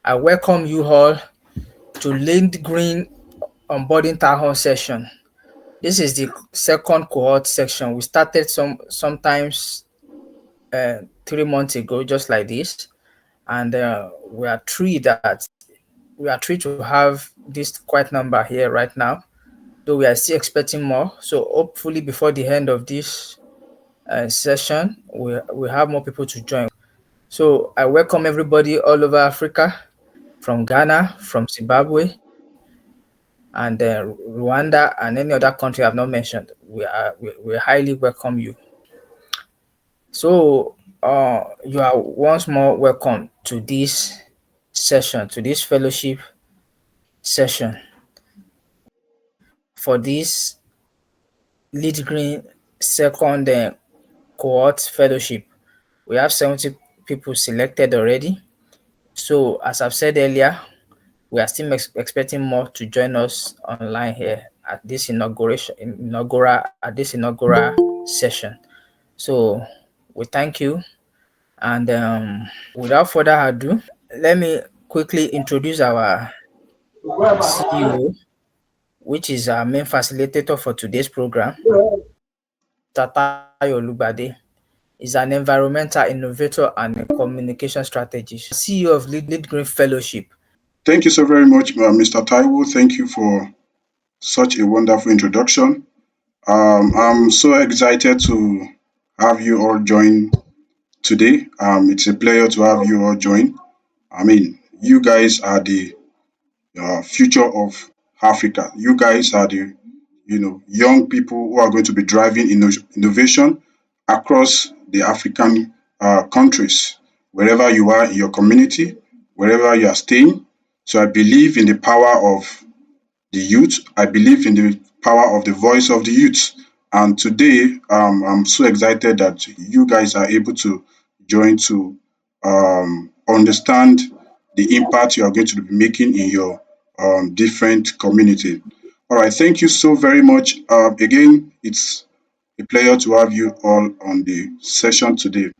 I welcome you all to Lead Green Onboarding Townhall session. This is the second cohort section. We started sometimes 3 months ago, just like this, and we are three to have this quite number here right now. Though we are still expecting more, so hopefully before the end of this session, we have more people to join. So I welcome everybody all over Africa, from Ghana, from Zimbabwe, and Rwanda, and any other country I've not mentioned. We highly welcome you. So you are once more welcome to this session, to this fellowship session for this Lead Green second cohort fellowship. We have 70 people selected already. So as I've said earlier, we are still expecting more to join us online here at this inaugural session. So we thank you, and without further ado, let me quickly introduce our CEO, which is our main facilitator for today's program. Tatayo Olubade is an environmental innovator and a communication strategist, CEO of Lead Green Fellowship. Thank you so very much, Mr. Taiwo. Thank you for such a wonderful introduction. I'm so excited to have you all join today. It's a pleasure to have you all join. I mean, you guys are the future of Africa. You guys are the young people who are going to be driving innovation across the African countries, wherever you are in your community, wherever you are staying. So I believe in the power of the youth. I believe in the power of the voice of the youth. And today, I'm so excited that you guys are able to join to understand the impact you are going to be making in your different community. All right, thank you so very much. Again, it's a pleasure to have you all on the session today.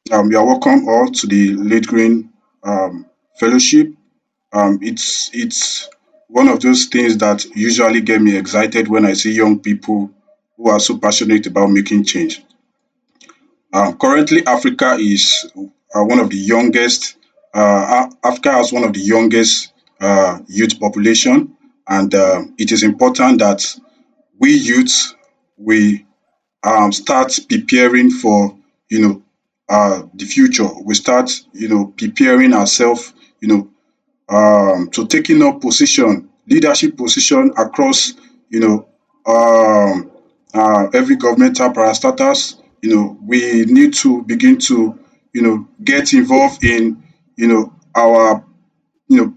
You are welcome all to the Late Green Fellowship. It's one of those things that usually get me excited when I see young people who are so passionate about making change. Currently, Africa is one of the youngest. Africa has one of the youngest youth population, and it is important that we youths we start preparing for the future. We start preparing ourselves to taking up leadership position across you know every governmental parastatals. We need to begin to get involved in our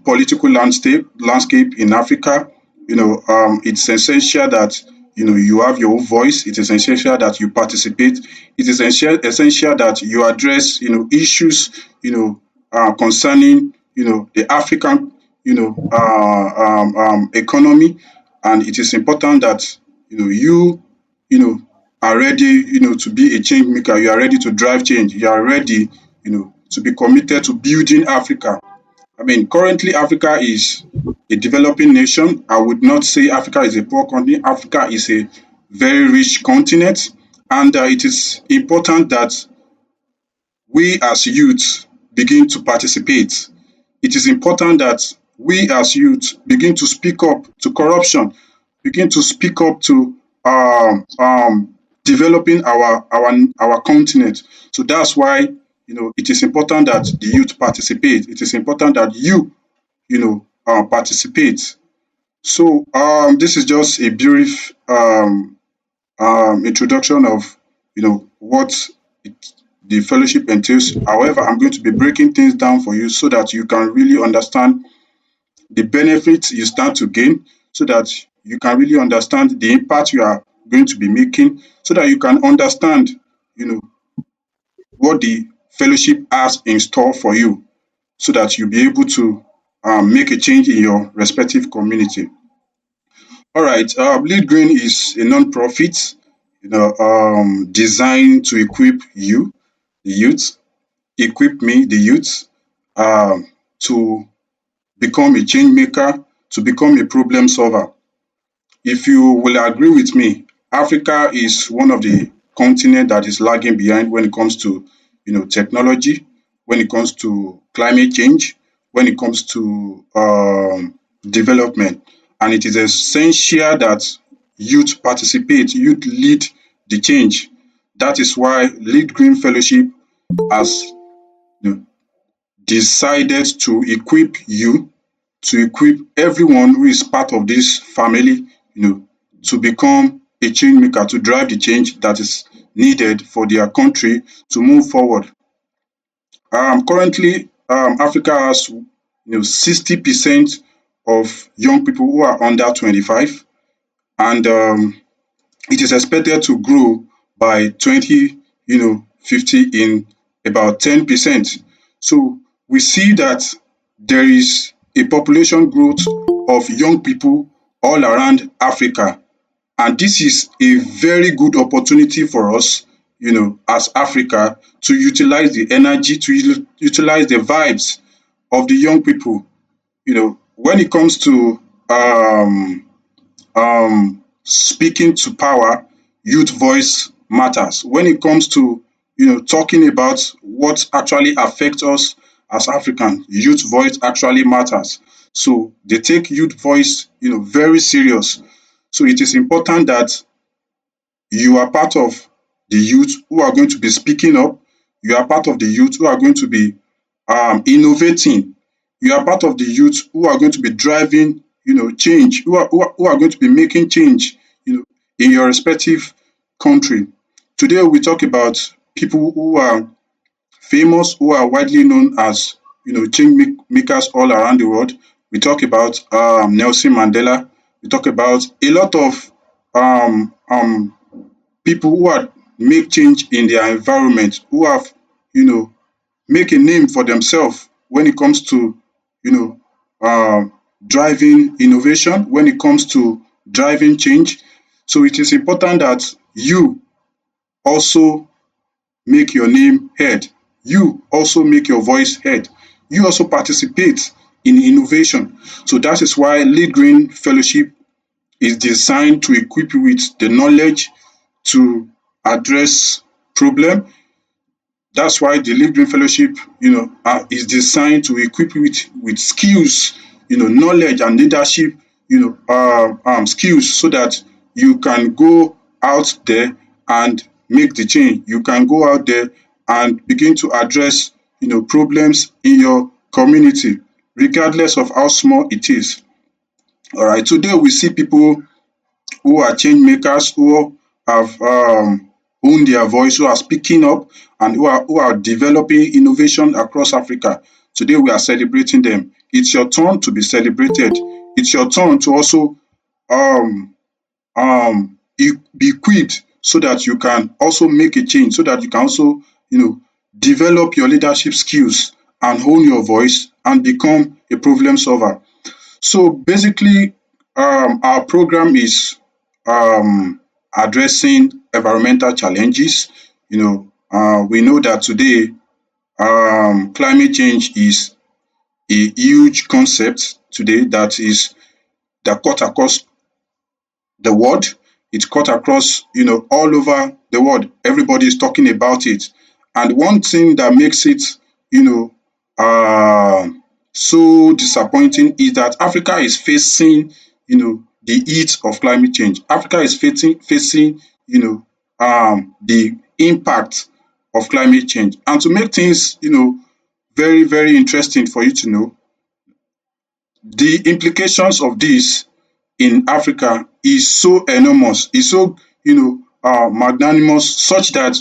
political landscape in Africa. It's essential that you have your own voice. It is essential that you participate. It is essential that you address issues concerning the African economy, and it is important that you know are ready to be a change maker. You are ready to drive change. You are ready to be committed to building Africa. I mean, currently Africa is a developing nation. I would not say Africa is a poor country. Africa is a very rich continent, and it is important that we as youth begin to participate. It is important that we as youth begin to speak up to corruption, begin to speak up to developing our continent. So that's why it is important that the youth participate. It is important that you participate. So this is just a brief introduction of what it, the fellowship entails. However, I'm going to be breaking things down for you so that you can really understand the benefits you stand to gain, so that you can really understand the impact you are going to be making, so that you can understand you know what the fellowship has in store for you, so that you'll be able to make a change in your respective community. All right, Bleed Green is a non-profit, designed to equip you, the youth, equip me, the youth, um, to become a change maker, to become a problem solver. If you will agree with me, Africa is one of the continents that is lagging behind when it comes to, technology, when it comes to climate change, when it comes to development. And it is essential that youth participate, youth lead the change. That is why Lead Green Fellowship has, you know, decided to equip you, to equip everyone who is part of this family, to become a change maker, to drive the change that is needed for their country to move forward. Currently, Africa has 60% of young people who are under 25, and it is expected to grow by 2050 in about 10%. So we see that there is a population growth of young people all around Africa. And this is a very good opportunity for us, as Africa, to utilize the energy, to utilize the vibes of the young people. When it comes to speaking to power, youth voice matters. When it comes to talking about what actually affects us as Africans, youth voice actually matters. So they take youth voice very serious. So it is important that you are part of the youth who are going to be speaking up. You are part of the youth who are going to be innovating. You are part of the youth who are going to be driving, change, who are going to be making change, in your respective country. Today we talk about people who are famous, who are widely known as, change makers all around the world. We talk about Nelson Mandela. We talk about a lot of people who are make change in their environment, who have, make a name for themselves when it comes to, you know, driving innovation, when it comes to driving change. So it is important that you also make your name heard. You also make your voice heard. You also participate in innovation. So that is why Lead Green Fellowship is designed to equip you with the knowledge to address problem. That's why the Lead Green Fellowship, is designed to equip you with skills, knowledge and leadership, skills, so that you can go out there and make the change. You can go out there and begin to address, problems in your community, regardless of how small it is. All right. Today we see people who are change makers, who have owned their voice, who are speaking up, and who are developing innovation across Africa. Today we are celebrating them. It's your turn to be celebrated. It's your turn to also um, be equipped so that you can also make a change, so that you can also, develop your leadership skills and hone your voice and become a problem solver. So basically, our program is addressing environmental challenges. We know that today climate change is a huge concept today that cut across the world. It's cut across, all over the world. Everybody is talking about it. And one thing that makes it, you know, so disappointing is that Africa is facing, the heat of climate change. Africa is facing, the impact of climate change. And to make things, very, very interesting for you to know, the implications of this in Africa is so enormous, is so magnanimous, such that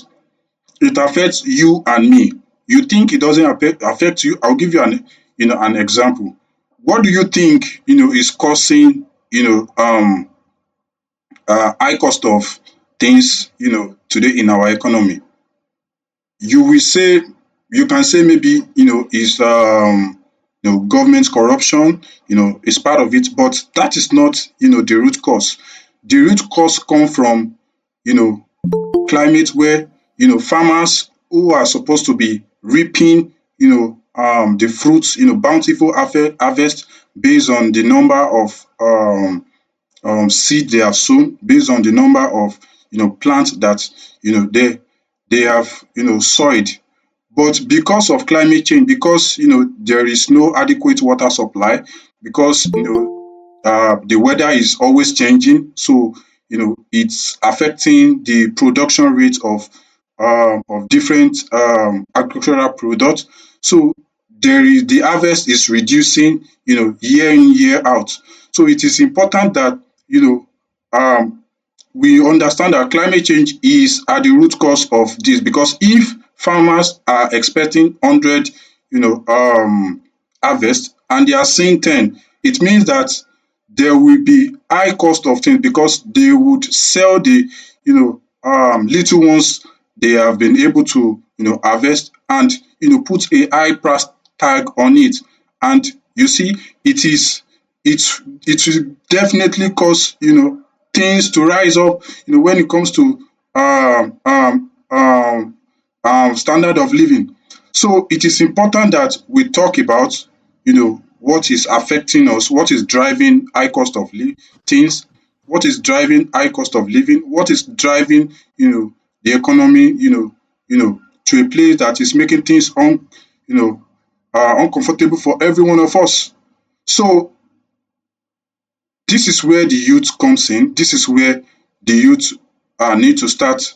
it affects you and me. You think it doesn't affect you? I'll give you an example. What do you think is causing high cost of things today in our economy? You will say, you can say maybe is government corruption, is part of it, but that is not the root cause. The root cause come from you know climate, where farmers who are supposed to be reaping the fruits, bountiful harvest based on the number of seed they have sown, based on the number of plants that they have sowed. But because of climate change, because there is no adequate water supply, because the weather is always changing, so it's affecting the production rate of different agricultural products. So the harvest is reducing, year in year out. So it is important that you know we understand that climate change is at the root cause of this, because if farmers are expecting 100 harvest and they are seeing 10, it means that there will be high cost of things, because they would sell the little ones they have been able to harvest, and put a high price tag on it. And you see, it it will definitely cause things to rise up when it comes to standard of living. So it is important that we talk about what is affecting us, what is driving high cost of things, what is driving high cost of living, what is driving the economy to a place that is making things you know uncomfortable for every one of us. So this is where the youth comes in. This is where the youth need to start,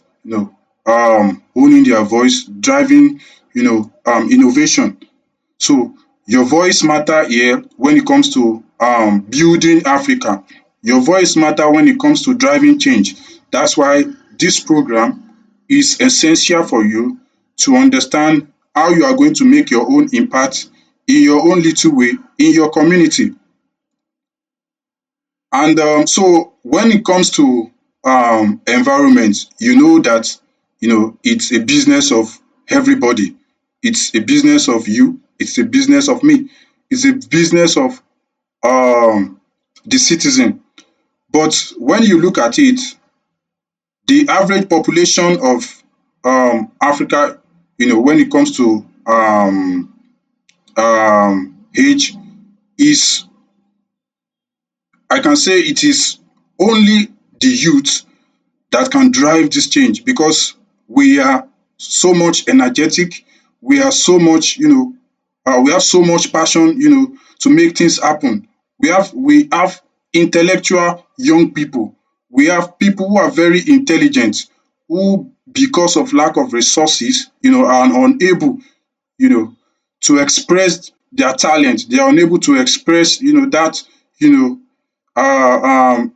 owning their voice, driving, innovation. So your voice matter here when it comes to building Africa. Your voice matter when it comes to driving change. That's why this program is essential for you to understand how you are going to make your own impact in your own little way in your community. And so when it comes to environment, you know that it's a business of everybody. It's a business of you. It's a business of me. It's a business of the citizen. But when you look at it, the average population of Africa, when it comes to age, is, I can say, it is only the youth that can drive this change, because we are so much energetic, we are so much we have so much passion to make things happen. We have intellectual young people, we have people who are very intelligent, who, because of lack of resources, are unable you know to express their talent. They are unable to express that you know uh,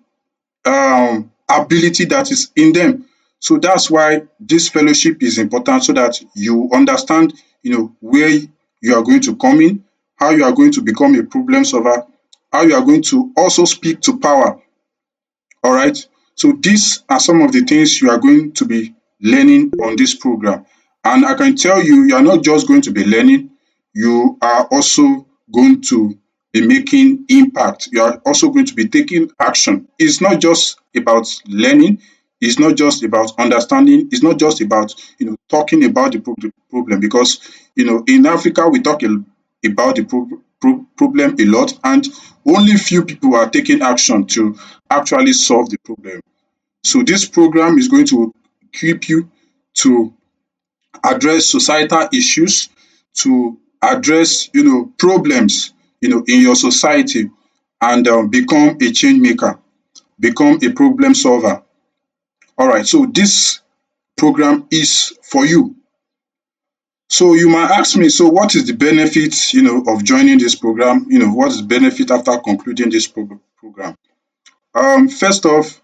ability that is in them. So that's why this fellowship is important, so that you understand, where you are going to come in, how you are going to become a problem solver, how you are going to also speak to power. All right. So these are some of the things you are going to be learning on this program. And I can tell you, you are not just going to be learning, you are also going to be making impact. You are also going to be taking action. It's not just about learning, it's not just about understanding, it's not just about talking about the problem, because in Africa we talk about the problem a lot, and only few people are taking action to actually solve the problem. So this program is going to equip you to address societal issues, to address problems in your society, and become a change maker, become a problem solver. All right, so this program is for you. So you might ask me, so what is the benefit of joining this program? What is the benefit after concluding this program? First off,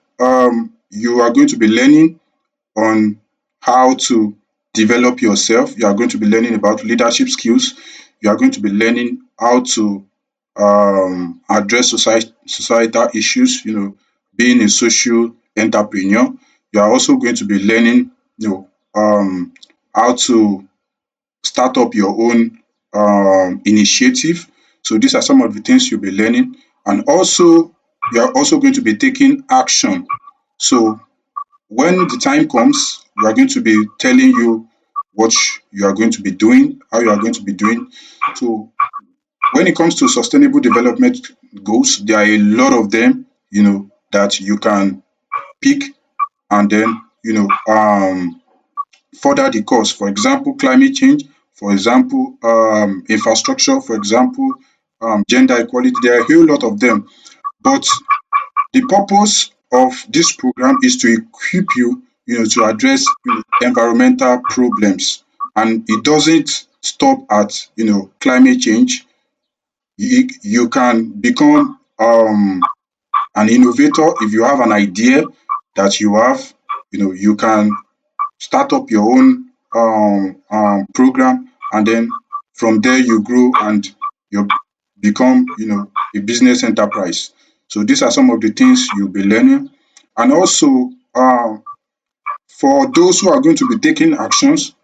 you are going to be learning on how to develop yourself. You are going to be learning about leadership skills. You are going to be learning how to address societal issues, being a social entrepreneur. You are also going to be learning, how to start up your own initiative. So these are some of the things you'll be learning. And also, you are also going to be taking action. So when the time comes, we are going to be telling you what you are going to be doing, how you are going to be doing. So when it comes to sustainable development goals, there are a lot of them, that you can pick and then, further the cause. For example, climate change, for example, infrastructure, for example, gender equality. There are a whole lot of them. But the purpose of this program is to equip you, to address, environmental problems. And it doesn't stop at, climate change. You can become an innovator if you have an idea that you have. You can start up your own program, and then from there you grow and you become, a business enterprise. So these are some of the things you'll be learning. And also, for those who are going to be taking actions,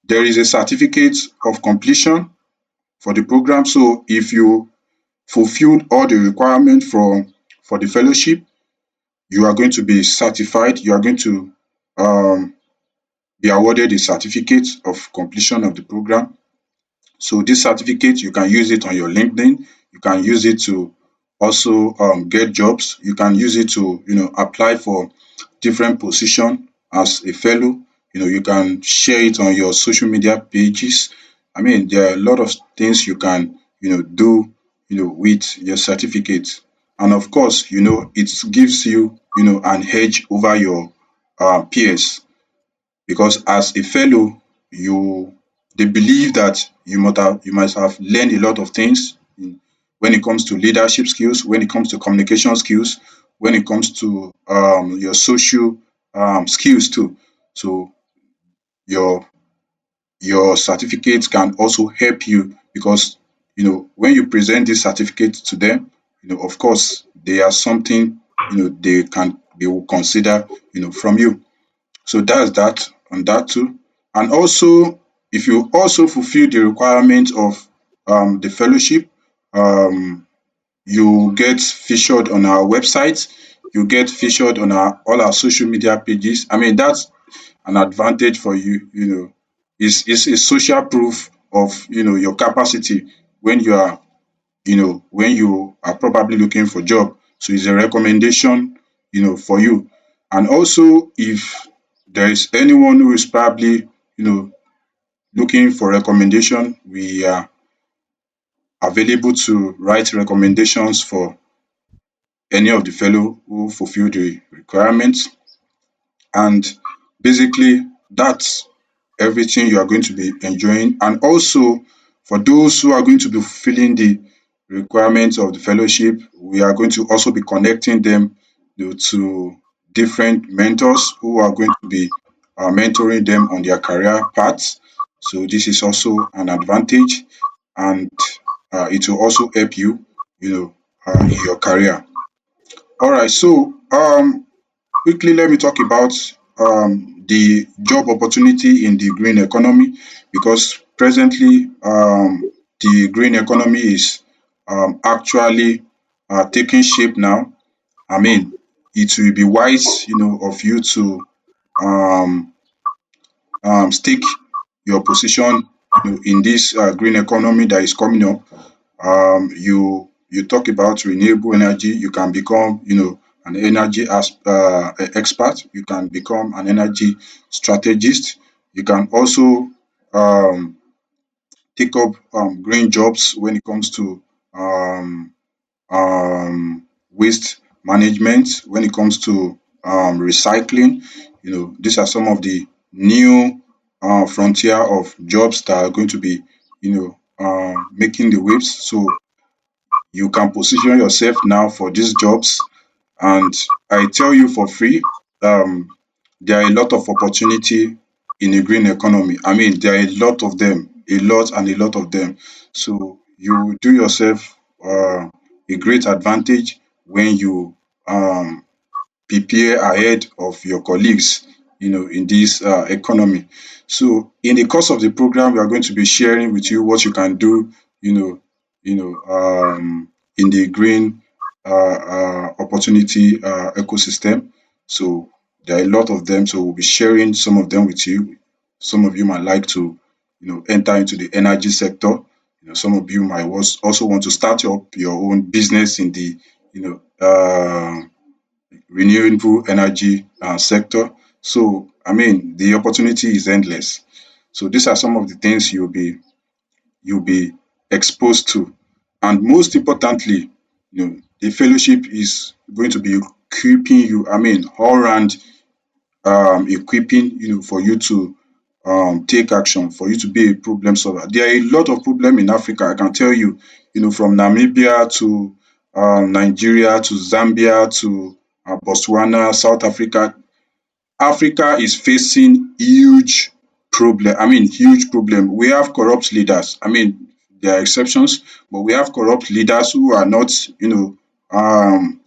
there is a certificate of completion for the program. So if you fulfilled all the requirements for the fellowship, you are going to be certified. You are going to be awarded a certificate of completion of the program. So this certificate, you can use it on your LinkedIn. You can use it to also get jobs. You can use it to, apply for different position as a fellow. You can share it on your social media pages. I mean, there are a lot of things you can, do, with your certificate. And of course, it gives you, an edge over your peers, because as a fellow, you they believe that you must have learned a lot of things when it comes to leadership skills, when it comes to communication skills, when it comes to your social skills too. So your your certificate can also help you, because when you present this certificate to them, of course they are something, they will consider, from you. So that's that on that too. And also, if you also fulfill the requirement of the fellowship, um, you get featured on our website, you get featured on all our social media pages. I mean, that's an advantage for you. It's a social proof of, your capacity when you are probably looking for job. So it's a recommendation, for you. And also, if there is anyone who is probably, looking for recommendation, we are available to write recommendations for any of the fellow who fulfill the requirements. And basically, that's everything you are going to be enjoying. And also, for those who are going to be fulfilling the requirements of the fellowship, we are going to also be connecting them, to different mentors who are going to be mentoring them on their career paths. So this is also an advantage, and it will also help you, in your career. All right. So quickly, let me talk about the job opportunity in the green economy, because presently the green economy is actually taking shape now. I mean, it will be wise, of you to um, stick your position, in this green economy that is coming up. You talk about renewable energy, you can become, an energy expert, you can become an energy strategist, you can also um, take up green jobs when it comes to um, waste management, when it comes to recycling. These are some of the new frontier of jobs that are going to be, making the waves. So you can position yourself now for these jobs. And I tell you for free, um, there are a lot of opportunity in the green economy. I mean, there are a lot of them, a lot and a lot of them. So you do yourself a great advantage when you prepare ahead of your colleagues, in this economy. So in the course of the program, we are going to be sharing with you what you can do, you know, in the green opportunity ecosystem. So there are a lot of them. So we'll be sharing some of them with you. Some of you might like to, enter into the energy sector. Some of you might also want to start up your own business in the renewable energy sector. So, I mean, the opportunity is endless. So these are some of the things you'll be exposed to. And most importantly, the fellowship is going to be equipping you, I mean, all round equipping, for you to take action, for you to be a problem solver. There are a lot of problem in Africa, I can tell you, from Namibia to Nigeria to Zambia to Botswana, South Africa. Africa is facing huge problem. I mean, huge problem. We have corrupt leaders. I mean, there are exceptions, but we have corrupt leaders who are not, um,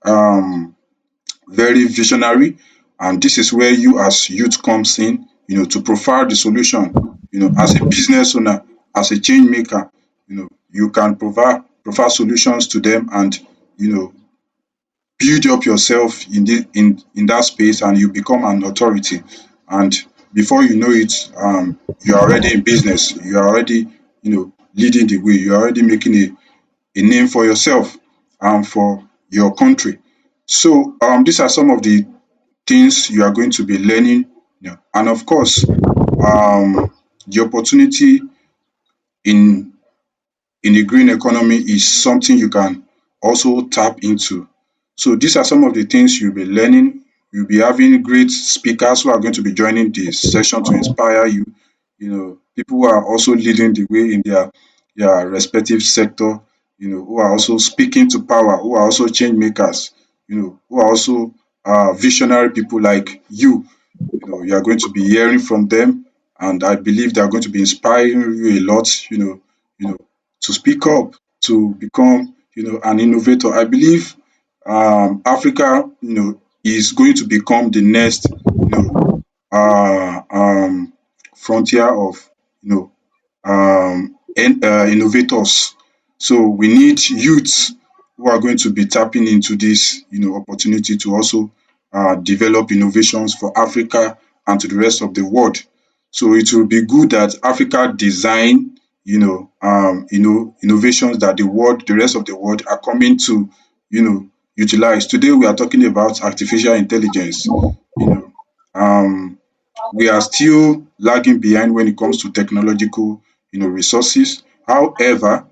um, very visionary. And this is where you as youth comes in, to provide the solution. As a business owner, as a change maker, you can provide solutions to them, and you know build up yourself in that space, and you become an authority. And before you know it, you're already in business. You're already, leading the way. You're already making a name for yourself and for your country. So these are some of the things you are going to be learning. And of course, the opportunity in the green economy is something you can also tap into. So these are some of the things you'll be learning. You'll be having great speakers who are going to be joining this session to inspire you. People who are also leading the way in their respective sector, who are also speaking to power, who are also change makers, who are also visionary people like you. You are going to be hearing from them, and I believe they are going to be inspiring you a lot, to speak up, to become, an innovator. I believe Africa, is going to become the next, you know, frontier of, innovators. So we need youths who are going to be tapping into this, opportunity to also develop innovations for Africa and to the rest of the world. So it will be good that Africa design, innovations that the rest of the world are coming to, utilize. Today we are talking about artificial intelligence. You know, um, we are still lagging behind when it comes to technological, resources. However,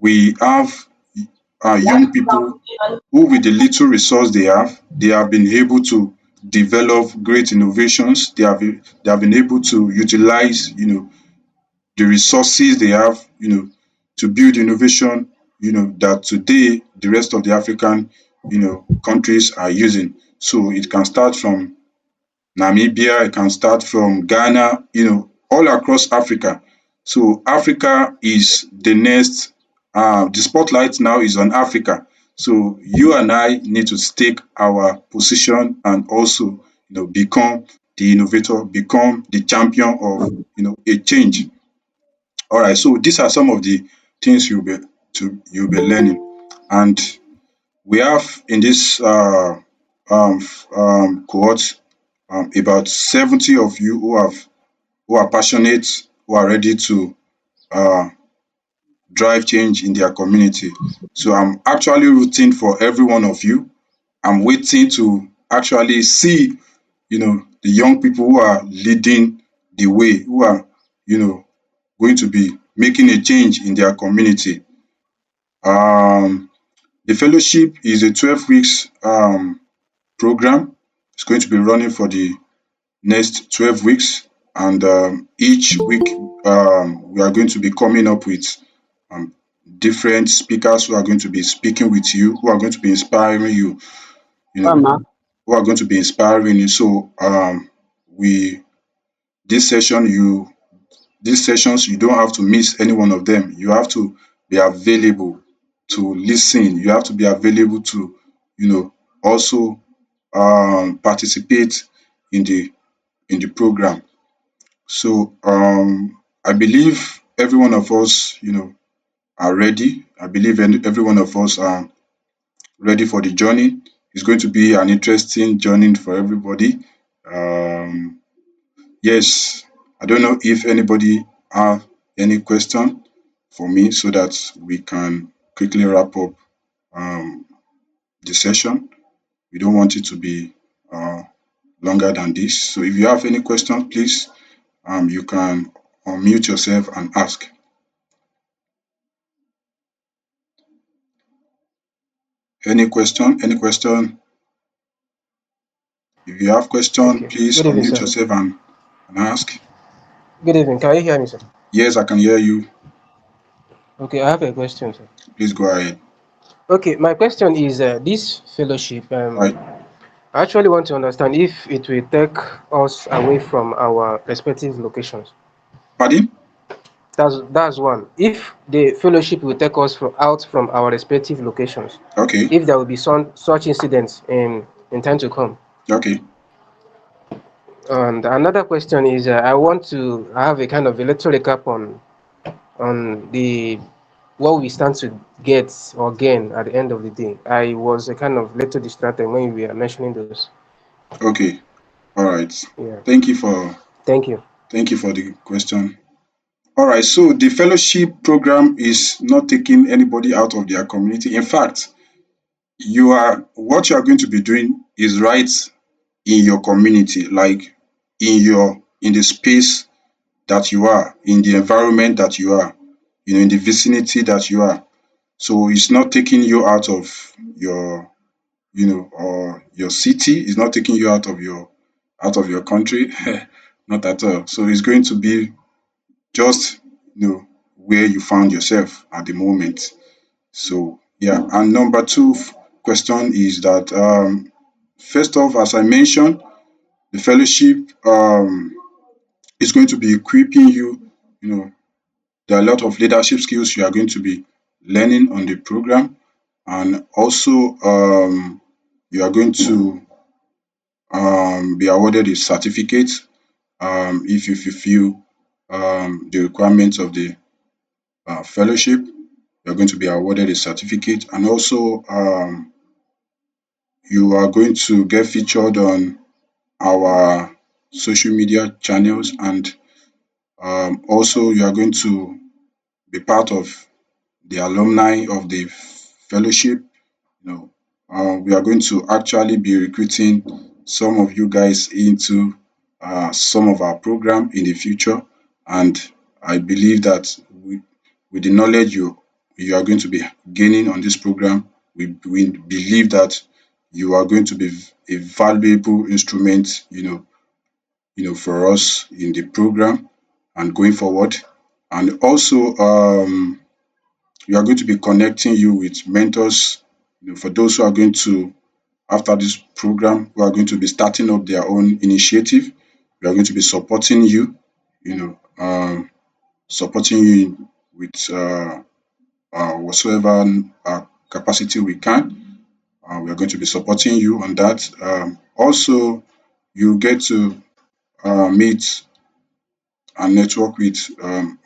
we have young people who, with the little resource they have been able to develop great innovations. They have been able to utilize, the resources they have, to build innovation, that today the rest of the African, countries are using. So it can start from Namibia, it can start from Ghana, all across Africa. So Africa is the next, the spotlight now is on Africa. So you and I need to stake our position and also, become the innovator, become the champion of, a change. All right. So these are some of the things you'll be learning, and we have in this cohort about 70 of you who are passionate, who are ready to uh, drive change in their community. So I'm actually rooting for every one of you. I'm waiting to actually see, the young people who are leading the way, who are, going to be making a change in their community. Um, the fellowship is a 12 weeks program. It's going to be running for the next 12 weeks. And each week, we are going to be coming up with um, different speakers who are going to be speaking with you, who are going to be inspiring you, you know, who are going to be inspiring you. So we this session you these sessions you don't have to miss any one of them. You have to be available to listen. You have to be available to, also participate in the program. So I believe every one of us, are ready. I believe every one of us are ready for the journey. It's going to be an interesting journey for everybody. Um, yes, I don't know if anybody have any question for me so that we can quickly wrap up um, the session. We don't want it to be uh, longer than this. So if you have any questions, please, you can unmute yourself and ask. Any question? Any question? If you have question, Okay. please Good evening, unmute sir. yourself and ask. Good evening. Can you hear me, sir? Yes, I can hear you. Okay, I have a question, sir. Please go ahead. Okay, my question is this fellowship. Right. I actually want to understand if it will take us away from our respective locations. Pardon? That's one. If the fellowship will take us out from our respective locations, Okay. if there will be some such incidents in time to come. Okay. And another question is, I want to have a kind of a little recap on the what we stand to get or gain at the end of the day. I was a kind of little distracted when we were mentioning those. Okay. All right. Yeah. Thank you for Thank you. thank you for the question. All right. So the fellowship program is not taking anybody out of their community. In fact, you are what you are going to be doing is right in your community, like in the space that you are, in the environment that you are, in the vicinity that you are. So it's not taking you out of your, or your city. It's not taking you out of your country, not at all. So it's going to be just where you found yourself at the moment. So yeah. And number two question is that first off, as I mentioned, the fellowship is going to be equipping you. You know, there are a lot of leadership skills you are going to be learning on the program, and also you are going to be awarded a certificate if you fulfill the requirements of the fellowship. You are going to be awarded a certificate, and also you are going to get featured on our social media channels, and also you are going to be part of the alumni of the fellowship. We are going to actually be recruiting some of you guys into some of our program in the future, and I believe that with the knowledge you are going to be gaining on this program, we believe that you are going to be a valuable instrument, for us in the program and going forward. And also, we are going to be connecting you with mentors, for those who are going to, after this program, who are going to be starting up their own initiative. We are going to be supporting you, you know, um, supporting you with whatsoever capacity we can. We are going to be supporting you on that. Also, you get to meet and network with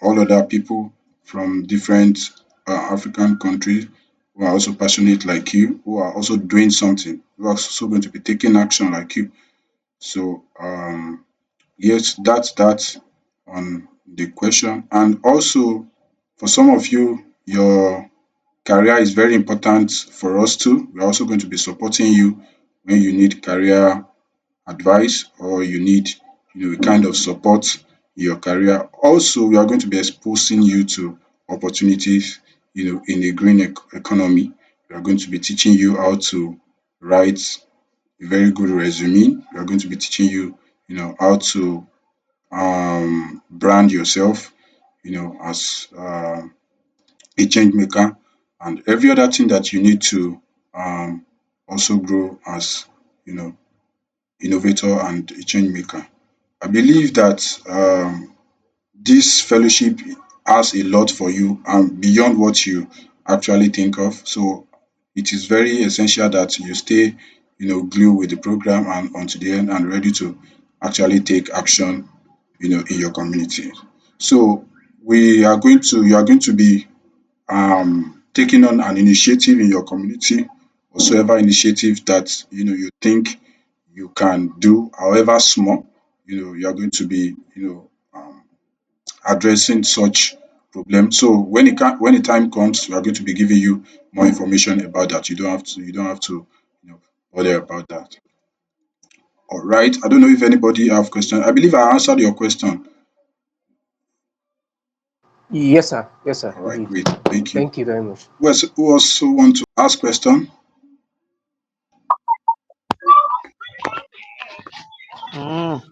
all other people from different African countries who are also passionate like you, who are also doing something, who are also going to be taking action like you. So, yes, that's that on the question. And also, for some of you, your career is very important for us too. We're also going to be supporting you when you need career advice, or you need a kind of support in your career. Also, we are going to be exposing you to opportunities in the green economy. We are going to be teaching you how to write a very good resume. We are going to be teaching you how to brand yourself as a change maker, and every other thing that you need to also grow as you know innovator and a change maker. I believe that this fellowship has a lot for you and beyond what you actually think of. So it is very essential that you stay, glued with the program and until the end, and ready to actually take action, in your community. So you are going to be taking on an initiative in your community, whatsoever initiative that you think you can do, however small. You are going to be addressing such problem. So when the time comes, we are going to be giving you more information about that. You don't have to bother about that. All right. I don't know if anybody have question. I believe I answered your question. Yes, sir. Yes, sir. All right, Indeed. great. Thank you. Thank you very much. Who also want to ask question? Mm.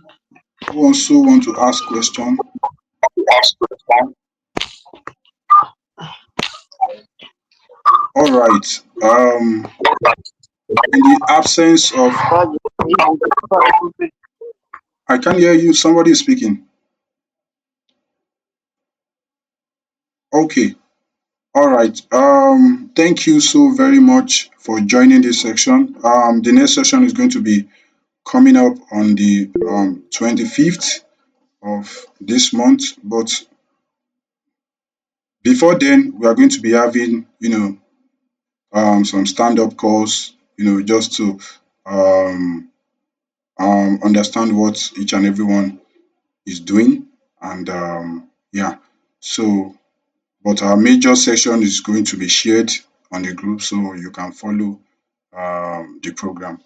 Who also want to ask question? All right. In the absence of, I can hear you. Somebody is speaking. Okay. All right. Thank you so very much for joining this section. The next session is going to be coming up on the 25th of this month. But before then, we are going to be having, some stand-up calls, just to um, understand what each and everyone is doing. And yeah, so, but our major session is going to be shared on the group so you can follow the program.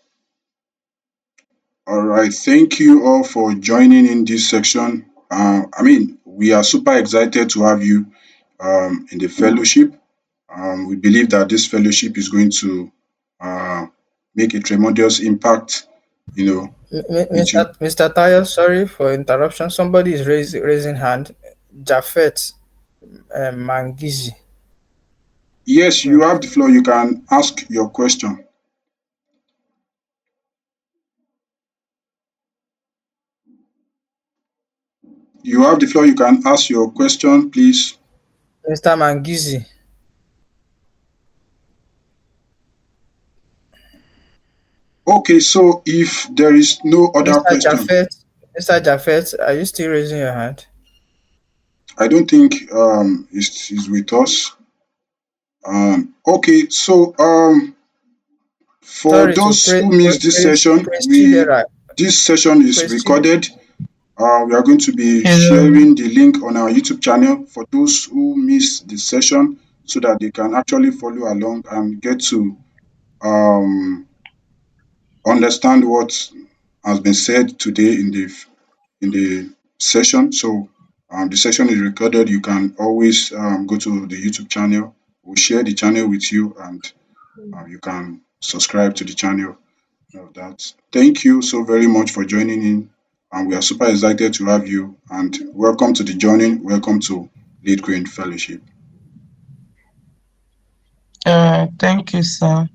All right. Thank you all for joining in this section. We are super excited to have you in the fellowship. We believe that this fellowship is going to uh, make a tremendous impact, you know, into. Mr. Tayo, sorry for interruption. Somebody is raising hand. Jafet Mangizi. Yes, you So, have the floor. You can ask your question. You have the floor. You can ask your question, please. Mr. Mangizi, Okay, so if there is no other Mr. question, Jafet, Mr. Jafet, are you still raising your hand? I don't think is with us. Okay, so for Sorry to those who missed this session, praise we Chidera, this session is praise Chidera. recorded. We are going to be Hello. sharing the link on our YouTube channel for those who missed the session so that they can actually follow along and get to um, understand what has been said today in the session. So the session is recorded. You can always go to the YouTube channel. We'll share the channel with you, and you can subscribe to the channel of that. Thank you so very much for joining in, and we are super excited to have you. And welcome to the journey. Welcome to Lead Green Fellowship. Thank you, sir.